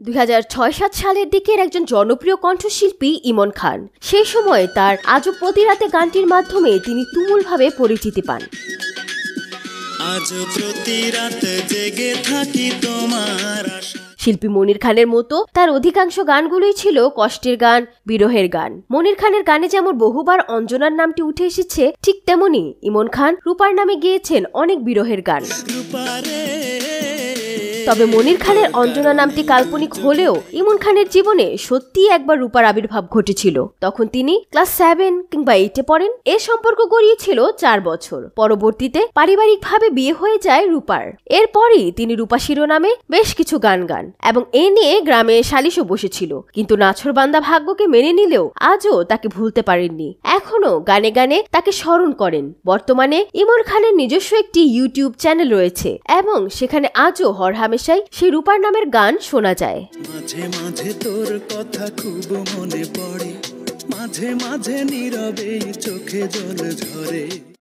2006-07 সালের দিকের একজন জনপ্রিয় কণ্ঠশিল্পী ইমন খান। সেই সময় তার আজও প্রতি রাতে গানটির মাধ্যমে তিনি তুমুলভাবে পরিচিতি পান। শিল্পী মনির খানের মতো তার অধিকাংশ গানগুলোই ছিল কষ্টের গান, বিরহের গান। মনির খানের গানে যেমন বহুবার অঞ্জনার নামটি উঠে এসেছে, ঠিক তেমনি ইমন খান রূপার নামে গেয়েছেন অনেক বিরহের গান। তবে মনির খানের অঞ্জনা নামটি কাল্পনিক হলেও ইমন খানের জীবনে সত্যিই একবার রূপার আবির্ভাব ঘটেছিল। তখন তিনি ক্লাস 7 কিংবা 8-এ পড়েন। এ সম্পর্ক গড়িয়েছিল 4 বছর। পরবর্তীতে পারিবারিকভাবে বিয়ে হয়ে যায় রূপার। এরপরই তিনি রূপা শিরোনামে বেশ কিছু গান গান এবং এ নিয়ে গ্রামে সালিশও বসেছিল। কিন্তু নাছোড়বান্দা ভাগ্যকে মেনে নিলেও আজও তাকে ভুলতে পারেননি। এখনো গানে গানে তাকে স্মরণ করেন। বর্তমানে ইমন খানের নিজস্ব একটি ইউটিউব চ্যানেল রয়েছে এবং সেখানে আজও হরহামেশাই সেই রূপার নামের গান শোনা যায়। মাঝে মাঝে তোর কথা খুব মনে পড়ে, মাঝে মাঝে নীরবে চোখে জল ঝরে।